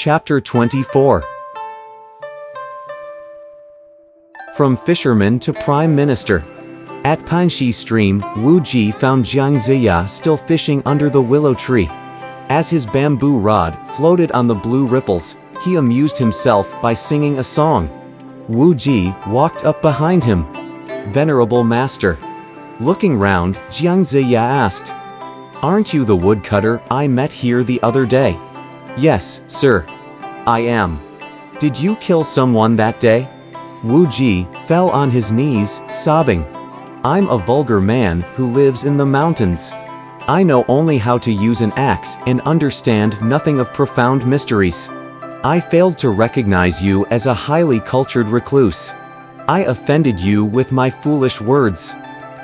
Chapter 24. From fisherman to prime minister. At Panxi stream, Wu Ji found Jiang Ziya still fishing under the willow tree. As his bamboo rod floated on the blue ripples, he amused himself by singing a song. Wu Ji walked up behind him. Venerable master. Looking round, Jiang Ziya asked, "Aren't you the woodcutter I met here the other day?" "Yes, sir. I am." "Did you kill someone that day?" Wu Ji fell on his knees, sobbing. "I'm a vulgar man who lives in the mountains. I know only how to use an axe and understand nothing of profound mysteries. I failed to recognize you as a highly cultured recluse. I offended you with my foolish words.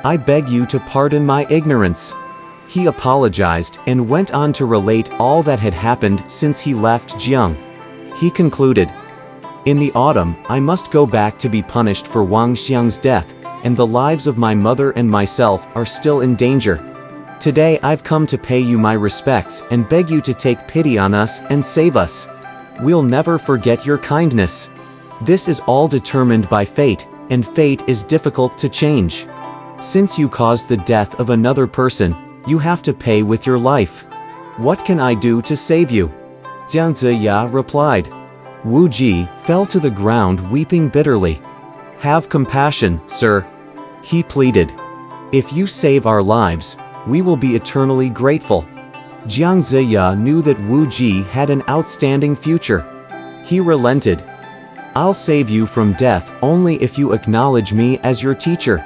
I beg you to pardon my ignorance." He apologized and went on to relate all that had happened since he left Jiang. He concluded, "In the autumn, I must go back to be punished for Wang Xiang's death, and the lives of my mother and myself are still in danger. Today I've come to pay you my respects and beg you to take pity on us and save us. We'll never forget your kindness. This is all determined by fate, and fate is difficult to change. Since you caused the death of another person, you have to pay with your life. What can I do to save you?" Jiang Ziya replied. Wu Ji fell to the ground weeping bitterly. "Have compassion, sir," he pleaded. "If you save our lives, we will be eternally grateful." Jiang Ziya knew that Wu Ji had an outstanding future. He relented. "I'll save you from death only if you acknowledge me as your teacher."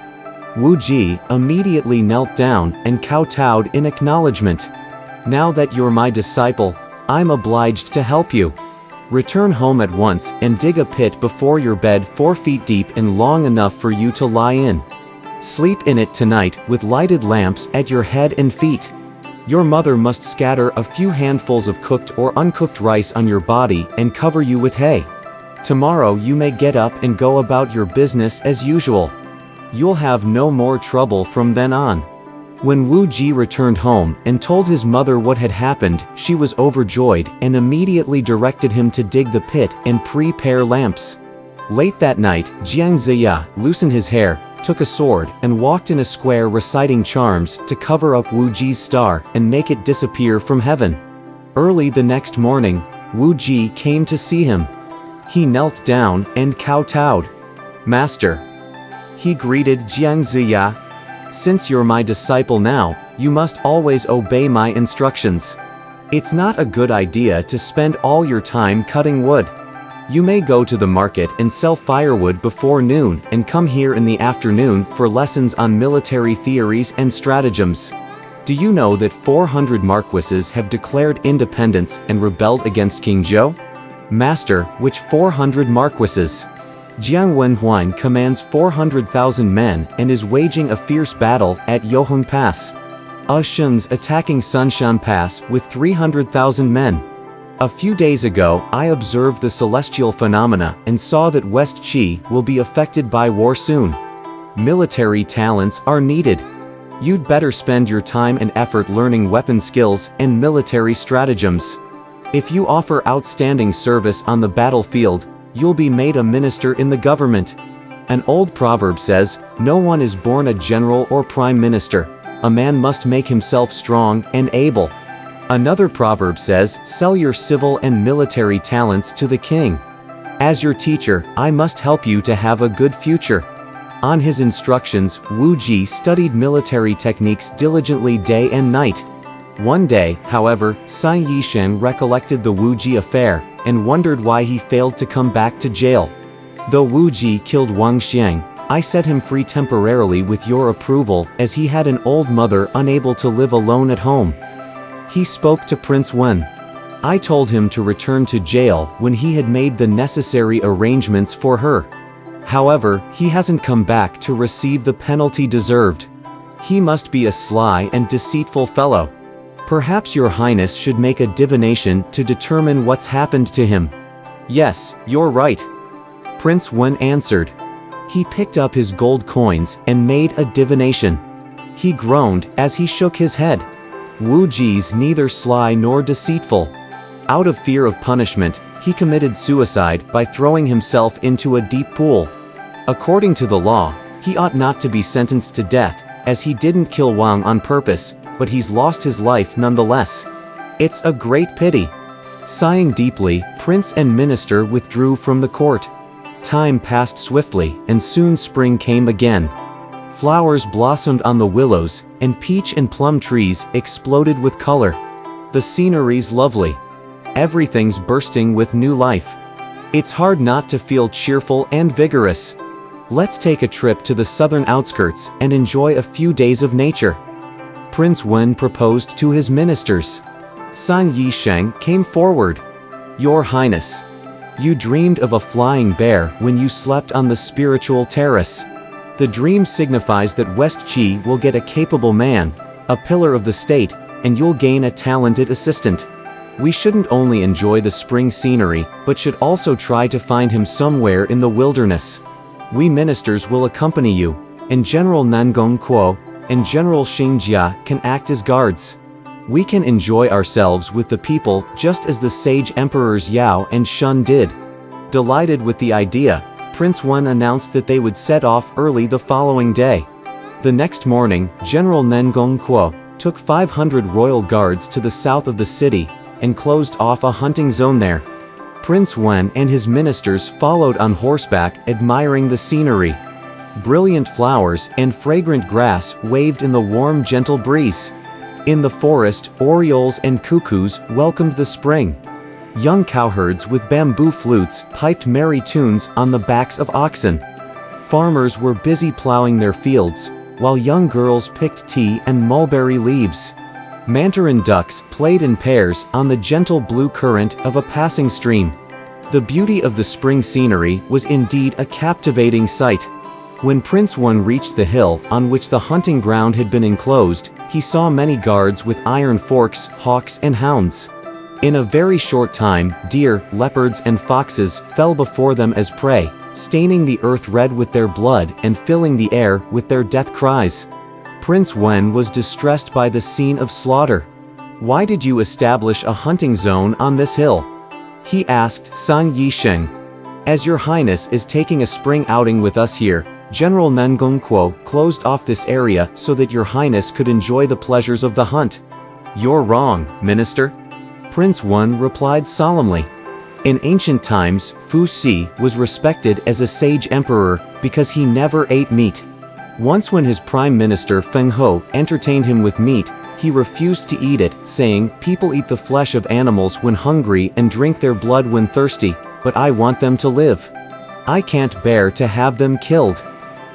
Wu Ji immediately knelt down and kowtowed in acknowledgement. "Now that you're my disciple, I'm obliged to help you. Return home at once and dig a pit before your bed 4 feet deep and long enough for you to lie in. Sleep in it tonight with lighted lamps at your head and feet. Your mother must scatter a few handfuls of cooked or uncooked rice on your body and cover you with hay. Tomorrow you may get up and go about your business as usual. You'll have no more trouble from then on." When Wu Ji returned home and told his mother what had happened, she was overjoyed and immediately directed him to dig the pit and prepare lamps. Late that night, Jiang Ziya loosened his hair, took a sword, and walked in a square reciting charms to cover up Wu Ji's star and make it disappear from heaven. Early the next morning, Wu Ji came to see him. He knelt down and kowtowed. "Master." He greeted Jiang Ziya. "Since you're my disciple now, you must always obey my instructions. It's not a good idea to spend all your time cutting wood. You may go to the market and sell firewood before noon and come here in the afternoon for lessons on military theories and stratagems. Do you know that 400 marquises have declared independence and rebelled against King Zhou?" "Master, which 400 marquises?" "Jiang Wenhuan commands 400,000 men and is waging a fierce battle at Yoheng Pass. Shun's attacking Sunshan Pass with 300,000 men. A few days ago, I observed the celestial phenomena and saw that West Qi will be affected by war soon. Military talents are needed. You'd better spend your time and effort learning weapon skills and military stratagems. If you offer outstanding service on the battlefield, you'll be made a minister in the government. An old proverb says, 'No one is born a general or prime minister. A man must make himself strong and able.' Another proverb says, 'Sell your civil and military talents to the king.' As your teacher, I must help you to have a good future." On his instructions, Wu Ji studied military techniques diligently day and night. One day, however, Sai Yishan recollected the Wu Ji affair and wondered why he failed to come back to jail. "Though Wu Ji killed Wang Xiang, I set him free temporarily with your approval, as he had an old mother unable to live alone at home." He spoke to Prince Wen. "I told him to return to jail when he had made the necessary arrangements for her. However, he hasn't come back to receive the penalty deserved. He must be a sly and deceitful fellow. Perhaps your highness should make a divination to determine what's happened to him." "Yes, you're right," Prince Wen answered. He picked up his gold coins and made a divination. He groaned as he shook his head. Wu Ji's neither sly nor deceitful. Out of fear of punishment, he committed suicide by throwing himself into a deep pool. According to the law, he ought not to be sentenced to death, as he didn't kill Wang on purpose, but he's lost his life nonetheless. It's a great pity. Sighing deeply, prince and minister withdrew from the court. Time passed swiftly, and soon spring came again. Flowers blossomed on the willows, and peach and plum trees exploded with color. The scenery's lovely. Everything's bursting with new life. It's hard not to feel cheerful and vigorous. Let's take a trip to the southern outskirts and enjoy a few days of nature. Prince Wen proposed to his ministers. San Yisheng came forward. Your Highness, you dreamed of a flying bear when you slept on the spiritual terrace. The dream signifies that West Qi will get a capable man, a pillar of the state, and you'll gain a talented assistant. We shouldn't only enjoy the spring scenery, but should also try to find him somewhere in the wilderness. We ministers will accompany you, and General Nangong Kuo and General Xingjia can act as guards. We can enjoy ourselves with the people just as the sage emperors Yao and Shun did. Delighted with the idea, Prince Wen announced that they would set off early the following day. The next morning, General Nangong Kuo took 500 royal guards to the south of the city and closed off a hunting zone there. Prince Wen and his ministers followed on horseback, admiring the scenery. Brilliant flowers and fragrant grass waved in the warm, gentle breeze. In the forest, orioles and cuckoos welcomed the spring. Young cowherds with bamboo flutes piped merry tunes on the backs of oxen. Farmers were busy plowing their fields, while young girls picked tea and mulberry leaves. Mandarin ducks played in pairs on the gentle blue current of a passing stream. The beauty of the spring scenery was indeed a captivating sight. When Prince Wen reached the hill on which the hunting ground had been enclosed, he saw many guards with iron forks, hawks and hounds. In a very short time, deer, leopards and foxes fell before them as prey, staining the earth red with their blood and filling the air with their death cries. Prince Wen was distressed by the scene of slaughter. Why did you establish a hunting zone on this hill? He asked San Yisheng. As your highness is taking a spring outing with us here, General Nangong Kuo closed off this area so that your highness could enjoy the pleasures of the hunt. You're wrong, minister. Prince Wen replied solemnly. In ancient times, Fu Si was respected as a sage emperor because he never ate meat. Once when his prime minister Feng Ho entertained him with meat, he refused to eat it, saying, "People eat the flesh of animals when hungry and drink their blood when thirsty, but I want them to live. I can't bear to have them killed.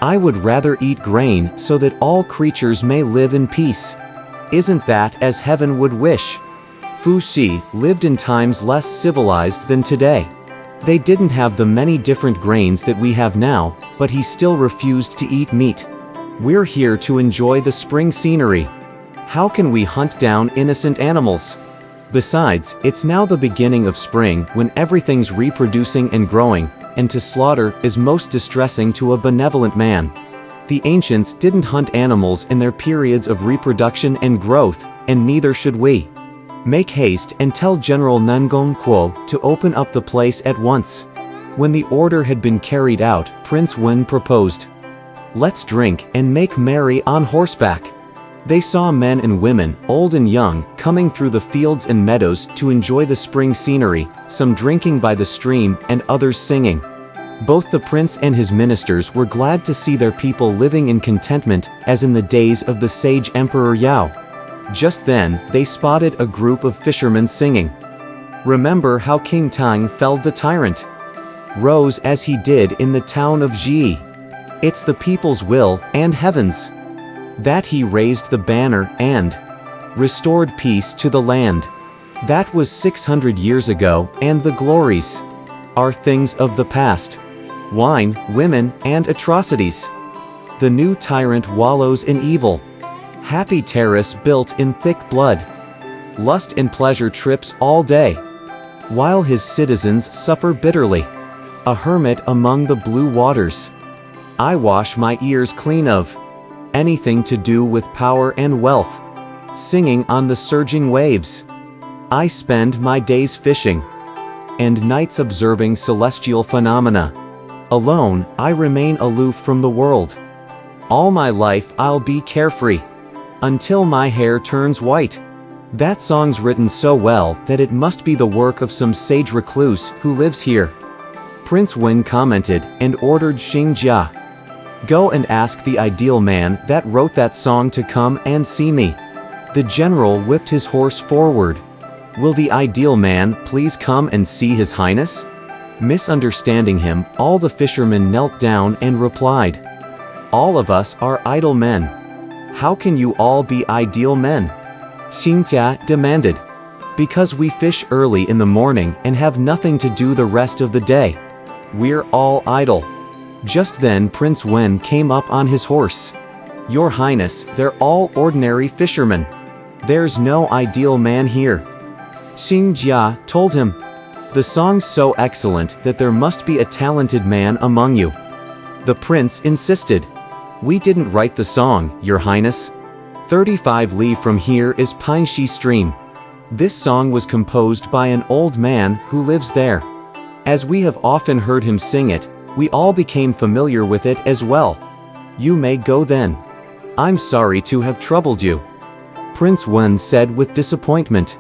I would rather eat grain so that all creatures may live in peace. Isn't that as heaven would wish?" Fu Si lived in times less civilized than today. They didn't have the many different grains that we have now, but he still refused to eat meat. We're here to enjoy the spring scenery. How can we hunt down innocent animals? Besides, it's now the beginning of spring when everything's reproducing and growing, and to slaughter is most distressing to a benevolent man. The ancients didn't hunt animals in their periods of reproduction and growth, and neither should we. Make haste and tell General Nangong Kuo to open up the place at once. When the order had been carried out, Prince Wen proposed, "Let's drink and make merry on horseback." They saw men and women, old and young, coming through the fields and meadows to enjoy the spring scenery, some drinking by the stream and others singing. Both the prince and his ministers were glad to see their people living in contentment, as in the days of the sage Emperor Yao. Just then, they spotted a group of fishermen singing. Remember how King Tang felled the tyrant? Rose as he did in the town of Ji. It's the people's will, and heaven's, that he raised the banner and restored peace to the land. That was 600 years ago, and the glories are things of the past. Wine, women, and atrocities. The new tyrant wallows in evil. Happy terrace built in thick blood. Lust and pleasure trips all day, while his citizens suffer bitterly. A hermit among the blue waters. I wash my ears clean of anything to do with power and wealth. Singing on the surging waves. I spend my days fishing, and nights observing celestial phenomena. Alone, I remain aloof from the world. All my life I'll be carefree, until my hair turns white. That song's written so well that it must be the work of some sage recluse who lives here. Prince Wen commented and ordered Xing Jia, "Go and ask the ideal man that wrote that song to come and see me." The general whipped his horse forward. "Will the ideal man please come and see His Highness?" Misunderstanding him, all the fishermen knelt down and replied, "All of us are idle men. How can you all be ideal men?" Xing Jia demanded. "Because we fish early in the morning and have nothing to do the rest of the day. We're all idle." Just then Prince Wen came up on his horse. "Your Highness, they're all ordinary fishermen. There's no ideal man here." Xing Jia told him, "The song's so excellent that there must be a talented man among you." The prince insisted, "We didn't write the song, Your Highness. 35 li from here is Pinshi Stream. This song was composed by an old man who lives there. As we have often heard him sing it, we all became familiar with it as well. You may go then. I'm sorry to have troubled you." Prince Wen said with disappointment.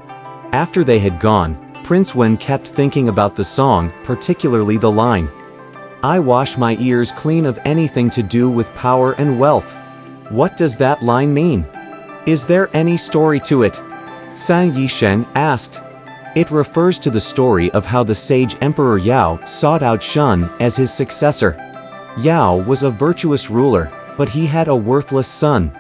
After they had gone, Prince Wen kept thinking about the song, particularly the line, "I wash my ears clean of anything to do with power and wealth." What does that line mean? Is there any story to it? San Yisheng asked. It refers to the story of how the sage Emperor Yao sought out Shun as his successor. Yao was a virtuous ruler, but he had a worthless son.